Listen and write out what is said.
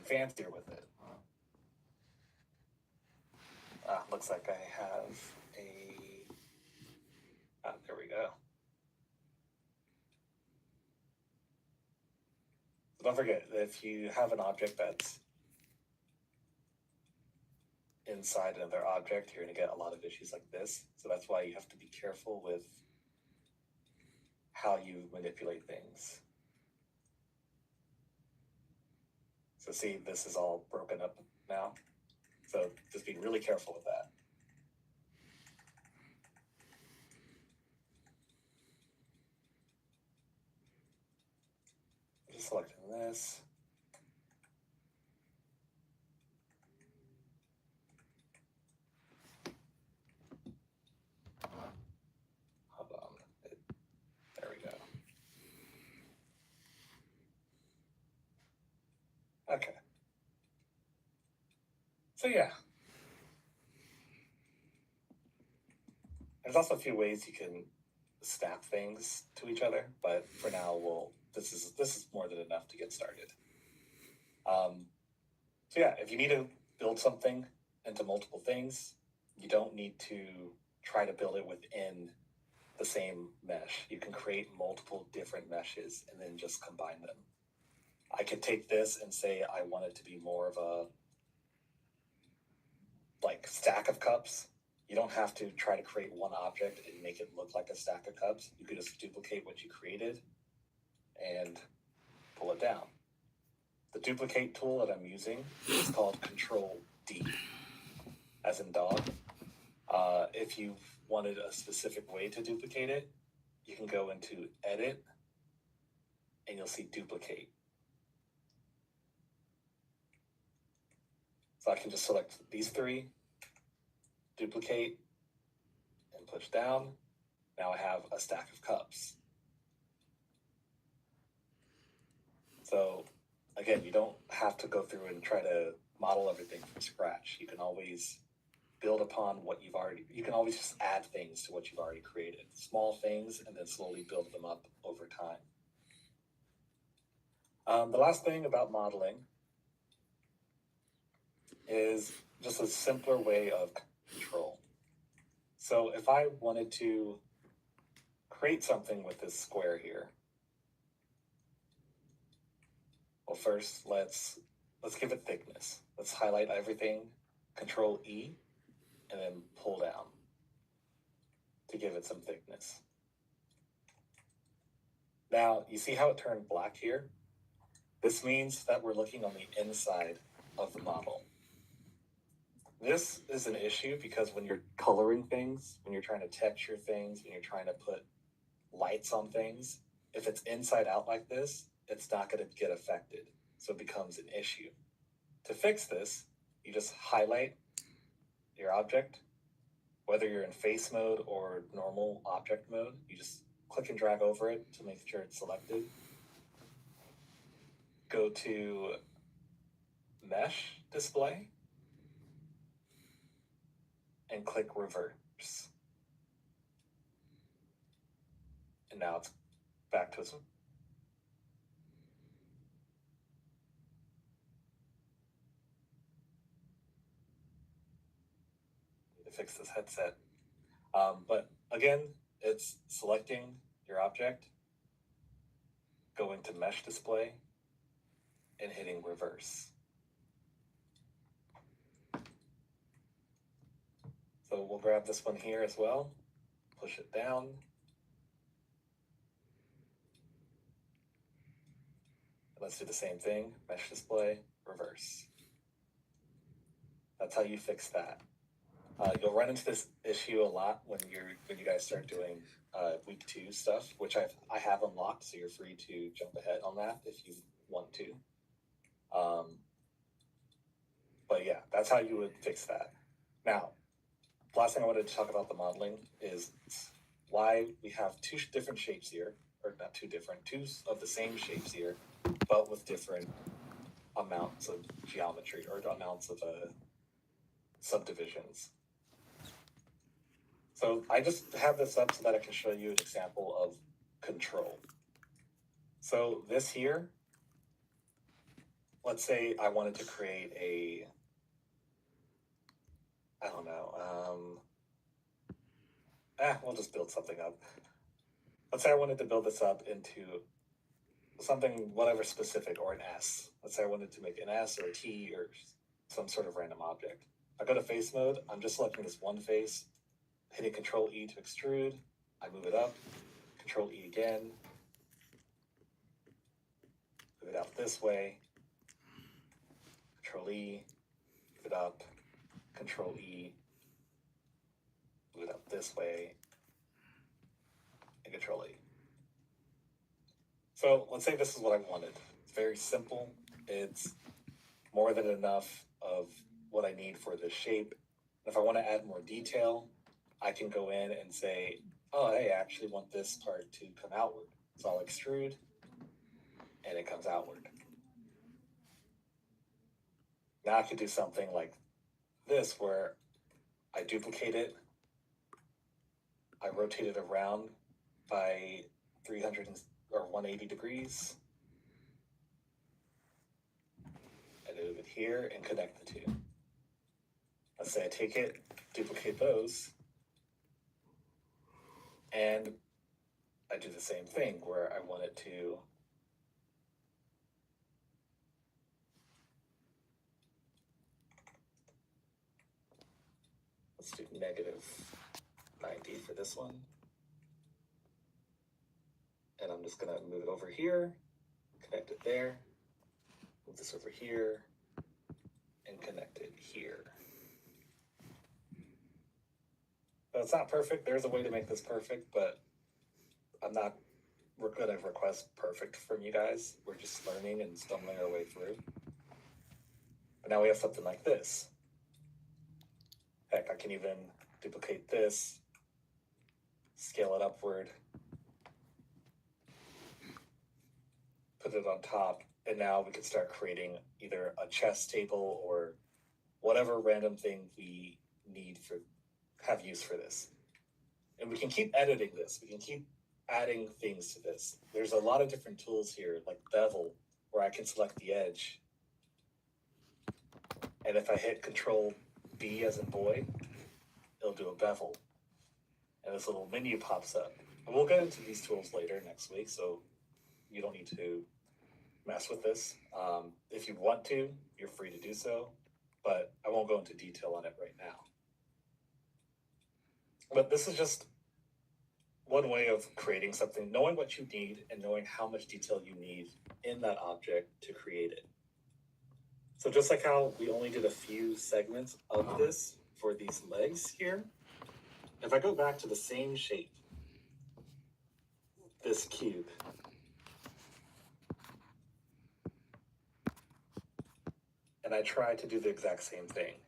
fancier with it. Looks like I have a, there we go. So don't forget, if you have an object that's inside another object, you're going to get a lot of issues like this. So that's why you have to be careful with how you manipulate things. So see, this is all broken up now. So just be really careful with that. Just selecting this. Hold on. There we go. Okay. So yeah. There's also a few ways you can snap things to each other, but for now, this is more than enough to get started. So yeah, if you need to build something into multiple things, you don't need to try to build it within the same mesh. You can create multiple different meshes and then just combine them. I could take this and say I want it to be more of a stack of cups. You don't have to try to create one object and make it look like a stack of cups. You could just duplicate what you created and pull it down. The duplicate tool that I'm using is called Control D, as in dog. If you wanted a specific way to duplicate it, you can go into Edit, and you'll see Duplicate. So I can just select these three, duplicate, and push down. Now I have a stack of cups. So again, you don't have to go through and try to model everything from scratch. You can always build upon what you can always just add things to what you've already created. Small things, and then slowly build them up over time. The last thing about modeling is just a simpler way of control. So if I wanted to create something with this square here, well, first let's give it thickness. Let's highlight everything, Control E, and then pull down to give it some thickness. Now, you see how it turned black here? This means that we're looking on the inside of the model. This is an issue because when you're coloring things, when you're trying to texture things, when you're trying to put lights on things, if it's inside out like this, it's not going to get affected. So it becomes an issue. To fix this, you just highlight your object, whether you're in face mode or normal object mode, you just click and drag over it to make sure it's selected. Go to Mesh Display and click Reverse. And now it's back to its to fix this headset. But again, it's selecting your object, going to Mesh Display, and hitting Reverse. So we'll grab this one here as well, push it down. Let's do the same thing, Mesh Display, Reverse. That's how you fix that. You'll run into this issue a lot when you guys start doing week 2 stuff, which I have unlocked, so you're free to jump ahead on that if you want to. But yeah, that's how you would fix that. Now, the last thing I wanted to talk about the modeling is why we have 2 different shapes here, or not 2 different, 2 of the same shapes here, but with different amounts of geometry or amounts of subdivisions. So I just have this up so that I can show you an example of control. So this here, let's say I wanted to create a, I don't know, we'll just build something up. Let's say I wanted to build this up into something, whatever specific, or an S. Let's say I wanted to make an S or a T or some sort of random object. I go to face mode, I'm just selecting this one face, hitting Control E to extrude, I move it up, Control E again, move it out this way, Control E, move it up, Control E, move it up this way, and Control E. So let's say this is what I wanted. It's very simple. It's more than enough of what I need for this shape. If I want to add more detail, I can go in and say, oh, hey, I actually want this part to come outward. So I'll extrude, and it comes outward. Now I could do something like this, where I duplicate it, I rotate it around by 300 or 180 degrees, and move it here and connect the two. Let's say I take it, duplicate those, and I do the same thing where I want it to let's do -90 for this one. And I'm just gonna move it over here, connect it there, move this over here, and connect it here. Now, it's not perfect. There's a way to make this perfect, but we're gonna request perfect from you guys. We're just learning and stumbling our way through. But now we have something like this. Heck, I can even duplicate this, scale it upward, put it on top, and now we can start creating either a chess table or whatever random thing we need have use for this. And we can keep editing this. We can keep adding things to this. There's a lot of different tools here, like bevel, where I can select the edge. And if I hit Control B as in boy, it'll do a bevel. And this little menu pops up. And we'll get into these tools later next week, so you don't need to mess with this. If you want to, you're free to do so, but I won't go into detail on it right now. But this is just one way of creating something, knowing what you need and knowing how much detail you need in that object to create it. So just like how we only did a few segments of this for these legs here, if I go back to the same shape, this cube, and I try to do the exact same thing,